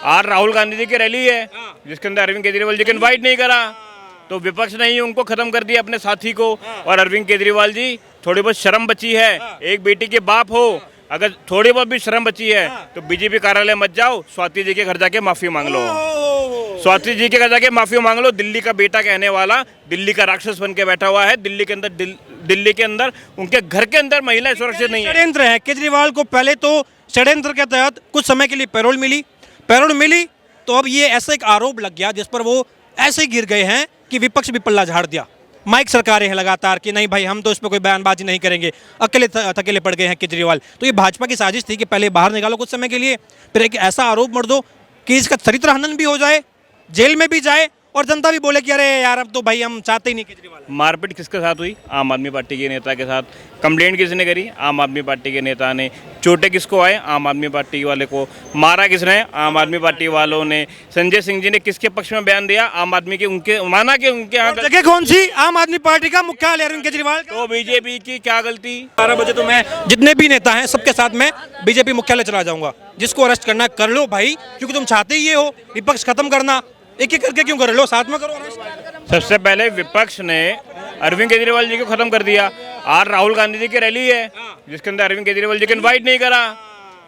आज राहुल गांधी जी की रैली है जिसके अंदर अरविंद केजरीवाल जी को इनवाइट नहीं करा, तो विपक्ष ने ही उनको खत्म कर दिया अपने साथी को। और अरविंद केजरीवाल जी थोड़ी बहुत शर्म बची है, एक बेटी के बाप हो, अगर थोड़ी बहुत भी शर्म बची है तो बीजेपी कार्यालय मत जाओ, स्वाति जी के घर जाके माफी मांग लो। स्वाति जी के घर जाके माफी मांग लो। दिल्ली का बेटा कहने वाला दिल्ली का राक्षस बन के बैठा हुआ है। दिल्ली के अंदर उनके घर के अंदर महिलाएं सुरक्षित नहीं है। षड्यंत्र है। केजरीवाल को पहले तो षड्यंत्र के तहत कुछ समय के लिए पैरोल मिली तो अब ये ऐसा एक आरोप लग गया जिस पर वो ऐसे गिर गए हैं कि विपक्ष भी पल्ला झाड़ दिया। माइक सरकारें हैं लगातार कि नहीं भाई हम तो इस पर कोई बयानबाजी नहीं करेंगे, अकेले थकेले पड़ गए हैं केजरीवाल। तो ये भाजपा की साजिश थी कि पहले बाहर निकालो कुछ समय के लिए, फिर एक ऐसा आरोप मर दो कि इसका चरित्र हनन भी हो जाए, जेल में भी जाए और जनता भी बोले कि अरे यार अब तो भाई हम चाहते ही नहीं केजरीवाल। मारपीट किसके साथ हुई? आम आदमी पार्टी के नेता के साथ। कंप्लेंट किसने करी? आम आदमी पार्टी के नेता ने। चोटें किसको आए? आम आदमी पार्टी वाले को। मारा किसने? आम आदमी पार्टी वालों ने। संजय सिंह जी ने किसके पक्ष में बयान दिया? आम आदमी के। उनके माना कि उनके यहाँ जगह कौन सी? आम आदमी पार्टी का मुख्यालय अरविंद केजरीवाल का। तो बीजेपी की क्या गलती? 12 बजे तो मैं जितने भी नेता हैं सबके साथ में बीजेपी मुख्यालय चला जाऊंगा। जिसको अरेस्ट करना कर लो भाई, क्योंकि तुम चाहते ही ये हो विपक्ष खत्म करना। एक एक करके क्यों कर लो, साथ में करो अरेस्ट। सबसे पहले विपक्ष ने अरविंद केजरीवाल जी को खत्म कर दिया। आज राहुल गांधी जी की रैली है जिसके अंदर अरविंद केजरीवाल जी को इनवाइट नहीं करा,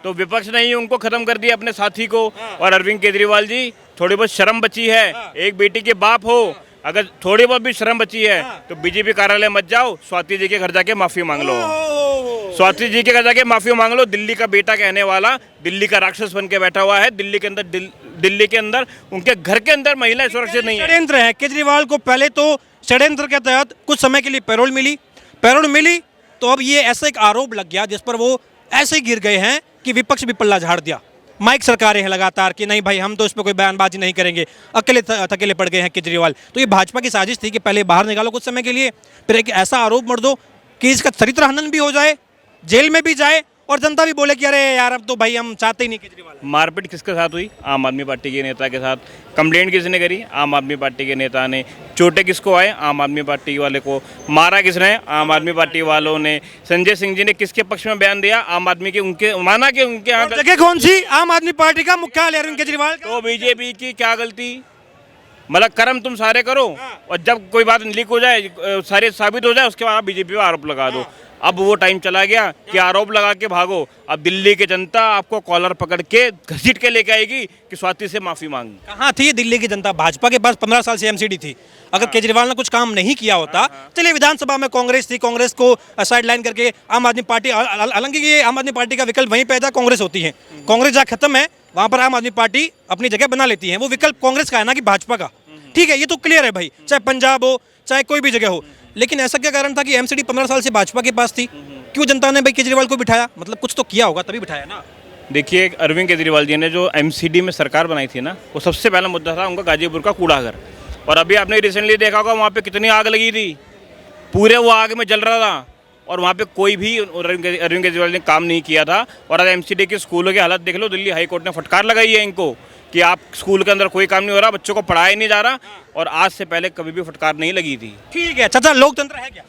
तो विपक्ष ने ही उनको खत्म कर दिया अपने साथी को। और अरविंद केजरीवाल जी थोड़ी बहुत शर्म बची है, एक बेटी के बाप हो, अगर थोड़ी बहुत भी शर्म बची है तो बीजेपी कार्यालय मत जाओ, स्वाति जी के घर जाके माफी मांग लो। स्वाति जी के घर जाके माफी मांग लो। दिल्ली का बेटा कहने वाला दिल्ली का राक्षस बन के बैठा हुआ है। दिल्ली के अंदर उनके घर के अंदर महिलाएं सुरक्षित नहीं है। षड्यंत्र है। केजरीवाल को पहले तो षड्यंत्र के तहत कुछ समय के लिए पैरोल मिली तो अब ये ऐसा एक आरोप लग गया जिस पर वो ऐसे गिर गए हैं कि विपक्ष भी पल्ला झाड़ दिया। माइक सरकारें हैं लगातार कि नहीं भाई हम तो इस पर कोई बयानबाजी नहीं करेंगे, अकेले थकेले पड़ गए हैं केजरीवाल। तो ये भाजपा की साजिश थी कि पहले बाहर निकालो कुछ समय के लिए, फिर एक ऐसा आरोप मर दो कि इसका चरित्र हनन भी हो जाए, जेल में भी जाए और जनता भी बोले कि अरे यार अब तो भाई हम चाहते ही नहीं केजरीवाल। मारपीट किसके साथ हुई? आम आदमी पार्टी के नेता के साथ। कंप्लेंट किसने करी? आम आदमी पार्टी के नेता ने। चोटें किसको आए? आम आदमी पार्टी वाले को। मारा किसने? आम आदमी पार्टी वालों ने। संजय सिंह जी ने किसके पक्ष में बयान दिया? आम आदमी के। उनके माना कि उनके यहाँ जगह कौन सी? आम आदमी पार्टी का मुख्यालय अरविंद केजरीवाल का। तो बीजेपी की क्या गलती? मतलब कर्म तुम सारे करो और जब कोई बात लीक हो जाए, सारे साबित हो जाए, उसके बाद आप बीजेपी पर आरोप लगा दो। अब वो टाइम चला गया कि आरोप लगा के भागो। अब दिल्ली की जनता आपको कॉलर पकड़ के घसीट के लेके आएगी कि स्वाति से माफी मांग। कहाँ थी दिल्ली की जनता? भाजपा के पास 15 साल से एमसीडी थी। अगर केजरीवाल ने कुछ काम नहीं किया होता, चलिए विधानसभा में कांग्रेस थी, कांग्रेस को साइड लाइन करके आम आदमी पार्टी, हालांकि ये आम आदमी पार्टी का विकल्प वहीं पैदा कांग्रेस होती है। कांग्रेस जहाँ खत्म है वहां पर आम आदमी पार्टी अपनी जगह बना लेती है। वो विकल्प कांग्रेस का है ना कि भाजपा का। ठीक है, ये तो क्लियर है भाई, चाहे पंजाब हो चाहे कोई भी जगह हो। लेकिन ऐसा क्या कारण था कि एमसीडी 15 साल से भाजपा के पास थी? क्यों जनता ने भाई केजरीवाल को बिठाया? मतलब कुछ तो किया होगा तभी बिठाया ना। देखिए, अरविंद केजरीवाल जी ने जो एमसीडी में सरकार बनाई थी ना, वो सबसे पहला मुद्दा था उनका गाजीपुर का कूड़ाघर। और अभी आपने रिसेंटली देखा होगा वहाँ पे कितनी आग लगी थी, पूरे वो आग में जल रहा था और वहाँ पे कोई भी अरविंद केजरीवाल ने काम नहीं किया था। और आज एमसीडी के स्कूलों की हालत देख लो, दिल्ली हाई कोर्ट ने फटकार लगाई है इनको कि आप स्कूल के अंदर कोई काम नहीं हो रहा, बच्चों को पढ़ाया नहीं जा रहा। और आज से पहले कभी भी फटकार नहीं लगी थी। ठीक है चाचा, लोकतंत्र है क्या?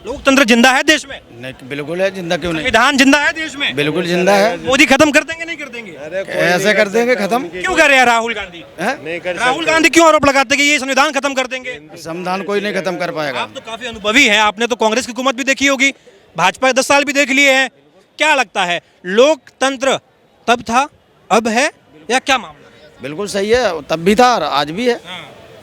लोकतंत्र जिंदा है देश में? नहीं, बिल्कुल है, जिंदा क्यों नहीं? संविधान जिंदा है देश में? बिल्कुल जिंदा है। मोदी खत्म कर देंगे नहीं कर देंगे? ऐसे कर देंगे खत्म। क्यों कर रहे हैं राहुल गांधी? राहुल गांधी क्यों आरोप लगाते हैं कि ये संविधान खत्म कर देंगे? संविधान कोई नहीं खत्म कर पाएगा। आप तो काफी अनुभवी हैं, आपने तो कांग्रेस की हुकूमत भी देखी होगी, भाजपा 10 साल भी देख लिए हैं। क्या लगता है लोकतंत्र तब था, अब है, या क्या मामला? बिल्कुल सही है, तब भी था और आज भी है,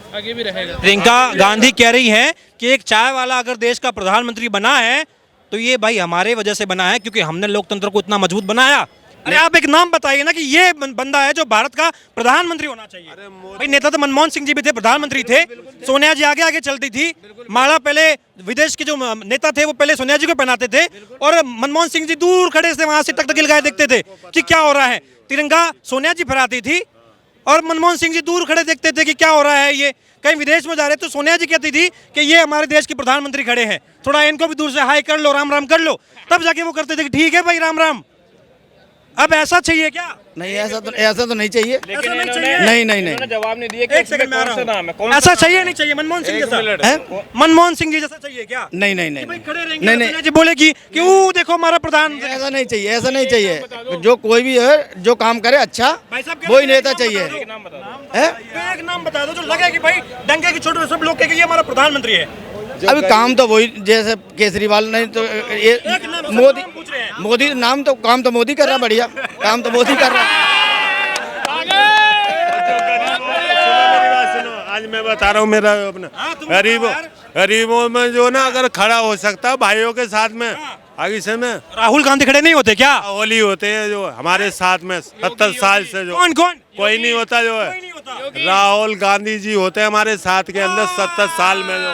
आगे भी रहेगा। प्रियंका गांधी कह रही है कि एक चाय वाला अगर देश का प्रधानमंत्री बना है तो ये भाई हमारे वजह से बना है, क्योंकि हमने लोकतंत्र को इतना मजबूत बनाया। अरे आप एक नाम बताइए ना कि ये बंदा है जो भारत का प्रधानमंत्री होना चाहिए। भाई नेता तो मनमोहन सिंह जी भी थे, प्रधानमंत्री थे, सोनिया जी आगे आगे चलती थी, माला पहले विदेश के जो नेता थे वो पहले सोनिया जी को पहनाते थे और मनमोहन सिंह जी दूर खड़े से वहां से टकटकी लगाए देखते थे कि क्या हो रहा है। तिरंगा सोनिया जी फहराती थी और मनमोहन सिंह जी दूर खड़े देखते थे कि क्या हो रहा है। ये कहीं विदेश में जा रहे तो सोनिया जी कहती थी कि ये हमारे देश के प्रधानमंत्री खड़े हैं, थोड़ा इनको भी दूर से हाई कर लो, राम राम कर लो, तब जाके वो करते थे कि ठीक है भाई राम राम। अब ऐसा चाहिए क्या? नहीं, ऐसा तो नहीं चाहिए। लेकिन नहीं इन्होंने चाहिए। नहीं। इन्होंने जवाब नहीं दिया कि एक सेकंड में आ कौन सा रहा नाम है, हूँ। कौन सा ऐसा नाम चाहिए है? नहीं चाहिए मनमोहन सिंह जैसा? हैं? मनमोहन सिंह जी जैसा चाहिए क्या? नहीं भाई खड़े रहेंगे नहीं सोनिया जी बोलेगी कि वो देखो हमारा प्रधान। ऐसा नहीं चाहिए, ऐसा नहीं चाहिए। जो कोई भी है जो काम करे अच्छा, भाई साहब वही नेता चाहिए। एक नाम बता दो। है? एक नाम बता दो जो लगे कि भाई डंके की चोट में सब लोग कहेंगे ये हमारा प्रधानमंत्री है। अभी काम तो वही, जैसे केजरीवाल नहीं तो ये एक नाम सब मोदी, नाम पूछ रहे हैं। मोदी नाम तो, काम तो मोदी कर रहा है, बढ़िया काम तो मोदी कर रहा है। आज मैं बता रहा हूँ मेरा अपना गरीबों में जो ना अगर खड़ा हो सकता है भाइयों के साथ में आगे से में राहुल गांधी खड़े नहीं होते क्या? होली होते हैं जो हमारे साथ में 70 साल से जो कौन कौन? कोई नहीं होता जो कोई है नहीं होता। राहुल गांधी जी होते हैं हमारे साथ के अंदर 70 साल में जो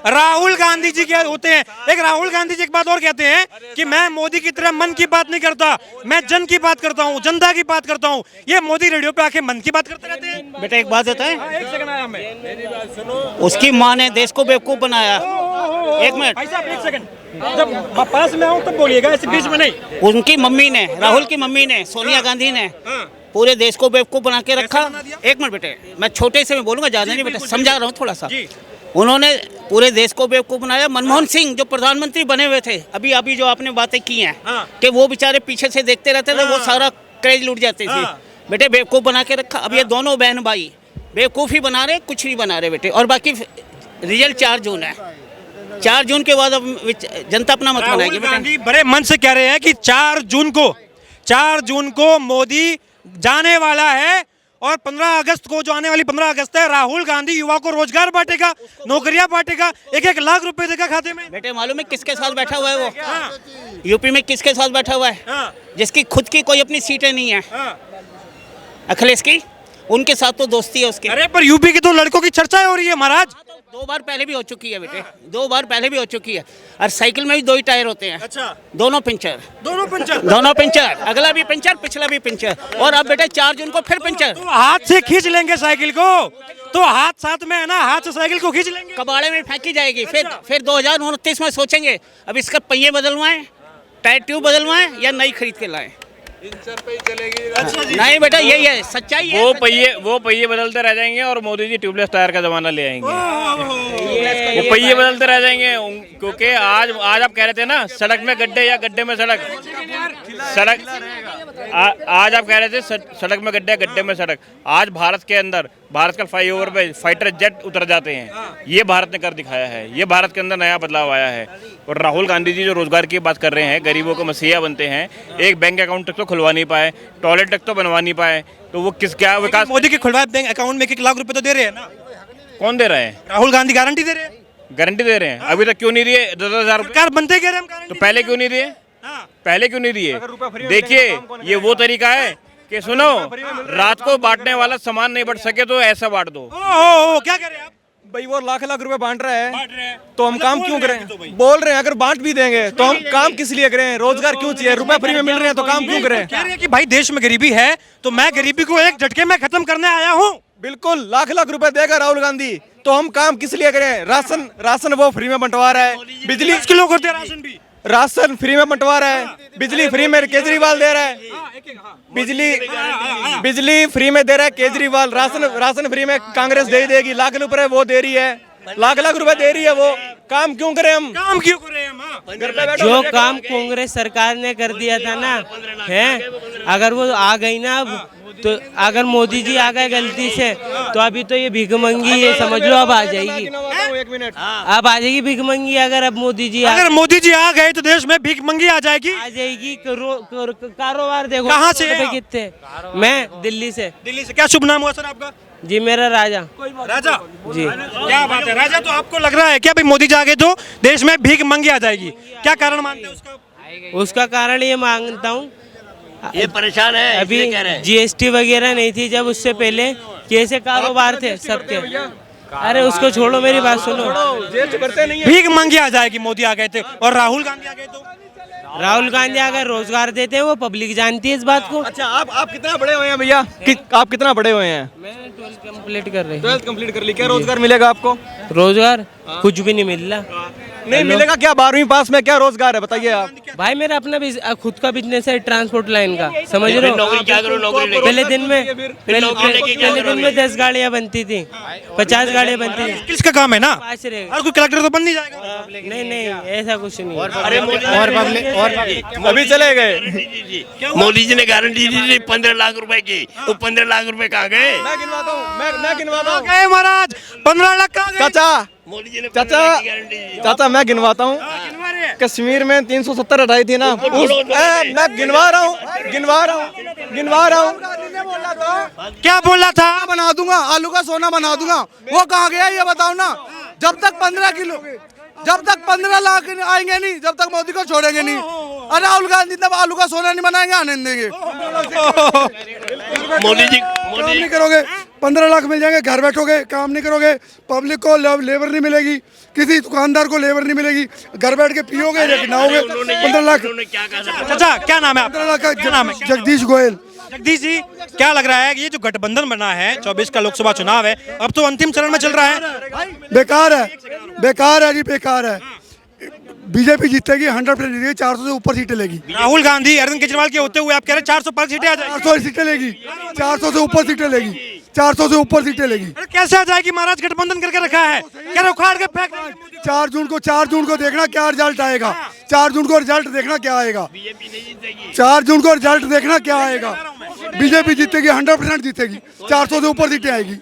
राहुल गांधी जी क्या होते हैं? एक राहुल गांधी जी एक बात और कहते हैं कि मैं मोदी की तरह मन की बात नहीं करता, मैं जन की बात करता हूँ, जनता की बात करता हूँ। ये मोदी रेडियो पे आके मन की बात करते रहते हैं। बेटा एक बात होता है, एक सेकंड आया मैं। उसकी माँ ने देश को बेवकूफ बनाया। एक मिनट, भाई साहब एक सेकंड, जब पास में आऊँ तब बोलिएगा, ऐसे बीच में नहीं। उनकी मम्मी ने, राहुल की मम्मी ने, सोनिया गांधी ने पूरे देश को बेवकूफ बना के रखा। एक मिनट बेटे, मैं छोटे से मैं बोलूंगा, ज्यादा नहीं बेटा, समझा रहा हूँ थोड़ा सा। उन्होंने पूरे देश को बेवकूफ बनाया। मनमोहन सिंह जो प्रधानमंत्री बने हुए थे, अभी जो आपने बातें की हैं कि वो बेचारे पीछे से देखते रहते थे, वो सारा क्रेज लूट जाते थे। बेटे बेवकूफ बना के रखा। अब ये दोनों बहन भाई बेवकूफ ही बना रहे, कुछ नहीं बना रहे बेटे। और बाकी रिजल्ट 4 जून है। 4 जून के बाद अब जनता अपना मत बनाएगी राहुल बेटा। गांधी बड़े मन से कह रहे हैं कि 4 जून को मोदी जाने वाला है और 15 अगस्त को, जो आने वाली 15 अगस्त है, राहुल गांधी युवा को रोजगार बांटेगा, नौकरियां बांटेगा, 1-1 लाख रुपए देगा खाते में। बेटे मालूम है किसके साथ बैठा हुआ है वो? यूपी में किसके साथ बैठा हुआ है? जिसकी खुद की कोई अपनी सीटें नहीं है, अखिलेश की, उनके साथ तो दोस्ती है उसके। अरे पर यूपी की तो लड़कों की चर्चा हो रही है महाराज। 2 बार पहले भी हो चुकी है बेटे, 2 बार पहले भी हो चुकी है। और साइकिल में भी 2 ही टायर होते हैं। अच्छा, दोनों पंचर, दोनों पंचर। दोनों पंचर, अगला भी पंचर, पिछला भी पंचर। और अब बेटे 4 जून को फिर पंचर। तो हाथ से खींच लेंगे साइकिल को, तो हाथ साथ में है ना, हाथ से साइकिल को खींच लेंगे। कबाड़े में फेंकी जाएगी। फिर 2029 में सोचेंगे अब इसका पहिए बदलवाएं, टायर ट्यूब बदलवाएं या नई खरीद के लाएं। नहीं बेटा यही है, सच्चाई है। वो पहिए बदलते रह जाएंगे और मोदी जी ट्यूबलेस टायर का जमाना ले आएंगे। वो पहिए बदलते रह जाएंगे क्योंकि आज आप कह रहे थे ना, सड़क में गड्ढे या गड्ढे में सड़क। आज आप कह रहे थे सड़क में गड्ढे, गड्ढे में सड़क। आज भारत के अंदर, भारत का फ्लाईओवर पे फाइटर जेट उतर जाते हैं। ये भारत ने कर दिखाया है। ये भारत के अंदर नया बदलाव आया है। और राहुल गांधी जी जो रोजगार की बात कर रहे हैं, गरीबों को मसीहा बनते हैं, एक बैंक अकाउंट तक तो खुलवा नहीं पाए, टॉयलेट तक तो बनवा नहीं पाए, तो वो क्या विकास? मोदी के खुलवाए बैंक अकाउंट में 1-1 लाख रुपए तो दे रहे हैं ना। कौन दे रहे हैं? राहुल गांधी गारंटी दे रहे हैं। गारंटी दे रहे हैं। अभी तक क्यों नहीं दिए? 10,000 सरकार बनते कह रहे हैं हम गारंटी। तो पहले क्यों नहीं दिए? पहले क्यों नहीं दिए? देखिए ये वो तरीका है कि सुनो, रात को बांटने वाला सामान नहीं बट सके तो ऐसा बांट दो। क्या कह रहे हैं आप? भाई वो लाख रुपए बांट रहा है, तो हम मतलब काम बोल क्यों रहे हैं करें? तो भाई। बोल रहे हैं अगर बांट भी देंगे तो हम काम किस लिए करें? रोजगार क्यों चाहिए? रुपए फ्री में मिल रहे हैं तो काम क्यों करें? कह रहे हैं कि भाई देश में गरीबी है, तो मैं गरीबी को एक झटके में खत्म करने आया हूँ। बिल्कुल, लाख रुपए देगा राहुल गांधी, तो हम काम किस लिए करें? राशन वो फ्री में बंटवा रहा है, बिजली 20 किलो करते हैं राशन भी। राशन फ्री में बंटवा रहा है, बिजली फ्री में केजरीवाल दे रहा है, बिजली फ्री में दे रहा है केजरीवाल, राशन फ्री में कांग्रेस दे देगी, लाख रुपए वो दे रही है, लाख रुपए दे रही है वो। काम क्यों करें हम? काम क्यों करें हम? घर पे बैठो। जो काम कांग्रेस सरकार ने कर दिया था ना, है, अगर वो आ गई ना अब, तो अगर मोदी जी आ गए गलती से, तो अभी तो ये भिखमंगी है, समझ लो अब आ जाएगी। एक मिनट, अब आ जाएगी भिखमंगी। अगर अब मोदी जी अगर मोदी जी आ गए तो देश में भीख मंगी आ जाएगी। आ जाएगी। कारोबार देखो कहाँ से हैं आप? कितने। मैं दिल्ली से। दिल्ली से। क्या शुभ नाम हुआ सर आपका? जी मेरा राजा। राजा जी। क्या बात है राजा, तो आपको लग रहा है क्या भाई मोदी जी आ गए तो देश में भीख मंगी आ जाएगी? क्या कारण मानते हैं उसका? उसका कारण ये मांगता हूँ, ये परेशान है अभी इसलिए कह रहे हैं। GST वगैरह नहीं थी जब, उससे पहले कैसे कारोबार थे सबके। अरे उसको छोड़ो, मेरी बात सुनो। जेल तो करते नहीं है। भीख मंगी आ जाएगी मोदी आ गए थे, और राहुल गांधी आ गए तो? राहुल गांधी अगर रोजगार देते हैं, वो पब्लिक जानती है इस बात को। अच्छा, आप कितना बड़े हुए हैं भैया? आप कितना बड़े हुए हैं? मैं 12th कंप्लीट कर रही हूँ। 12th कंप्लीट कर ली, क्या रोजगार मिलेगा आपको? रोजगार कुछ भी नहीं मिल रहा। नहीं मिलेगा क्या? 12वीं पास में क्या रोजगार है बताइए आप? भाई मेरा अपना खुद का बिजनेस है ट्रांसपोर्ट लाइन का, समझ रहे हो? नौकरी क्या करो, नौकरी लेके? पहले दिन में 10 गाड़ियाँ बनती थी, 50 गाड़ियाँ बनती थी। किसका काम है ना, 5 रहेगा। और कोई कलेक्टर तो बन नहीं जाएगा। नहीं ऐसा कुछ नहीं है। अरे अभी चले गए। मोदी जी ने गारंटी दी थी 15 लाख रुपए की, तो 15 लाख रुपए कहाँ गए? मैं गिनवाता हूँ, मैं गिनवाता हूँ। गए महाराज 15 लाख का चाचा मोदी जी ने चाचा मैं गिनवाता हूँ। कश्मीर में 370 हटाई थी ना, मैं गिनवा रहा हूँ। क्या बोला था? बना दूंगा, आलू का सोना बना दूंगा। वो कहाँ गया ये बताओ ना। जब तक 15 लाख आएंगे नहीं, जब तक मोदी को छोड़ेंगे नहीं। अरे राहुल गांधी तब आलू का सोना नहीं बनाएंगे, आने नहीं देंगे। मोदी जी काम नहीं करोगे 15 लाख मिल जाएंगे, घर बैठोगे, काम नहीं करोगे, पब्लिक को लेबर नहीं मिलेगी, किसी दुकानदार को लेबर नहीं मिलेगी, घर बैठ के पियोगे लेकिन नहाओगे। 15 लाख क्या कहा? चाचा क्या नाम है आपका? 15 लाख का क्या नाम है? जगदीश गोयल। जगदीश जी, क्या लग रहा है कि ये जो गठबंधन बना है 24 का लोकसभा चुनाव है, अब तो अंतिम चरण में चल रहा है, बेकार है जी, बेकार है। बीजेपी जीतेगी 100% जीतेगी, 400 से ऊपर सीटें लेगी। राहुल गांधी अरविंद केजरीवाल के होते हुए आप कह रहे हैं 400 पर सीटें आ जाएगी? 400 सीटें लेगी, 400 से ऊपर सीटें लेगी, 400 से ऊपर सीटें लेगी। अरे कैसे आ जाएगी महाराज, गठबंधन करके रखा है, क्या उखाड़ के फेंक? 4 जून को देखना क्या रिजल्ट आएगा। 4 जून को रिजल्ट देखना क्या आएगा। 4 जून को रिजल्ट देखना क्या आएगा। बीजेपी जीतेगी, 100% जीतेगी, 400 से ऊपर सीटें आएगी।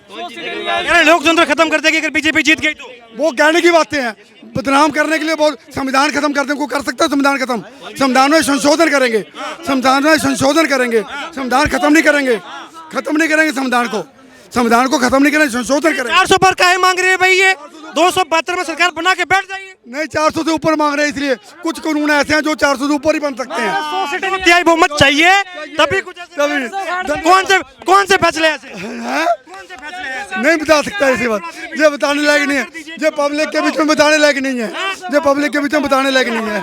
लोकतंत्र खत्म कर देगी अगर बीजेपी जीत गई तो? वो कहने की बातें हैं, बदनाम करने के लिए बहुत। संविधान खत्म कर देंगे, को कर सकता है संविधान खत्म? संविधान में संशोधन करेंगे, संविधान खत्म नहीं करेंगे, संविधान को खत्म नहीं करेंगे, संशोधन करेंगे। 400 पर काहे मांग रहे हैं भाई? ये 272 में सरकार बना के बैठ जाइए। नहीं, 400 से ऊपर मांग रहे हैं, इसलिए कुछ कानून ऐसे हैं जो 400 से ऊपर ही बन सकते हैं। बहुमत चाहिए तभी कुछ कौन से फैसले ऐसे नहीं बता सकता ऐसी बात, ये बताने लायक नहीं है, ये पब्लिक के बीच में बताने लायक नहीं है,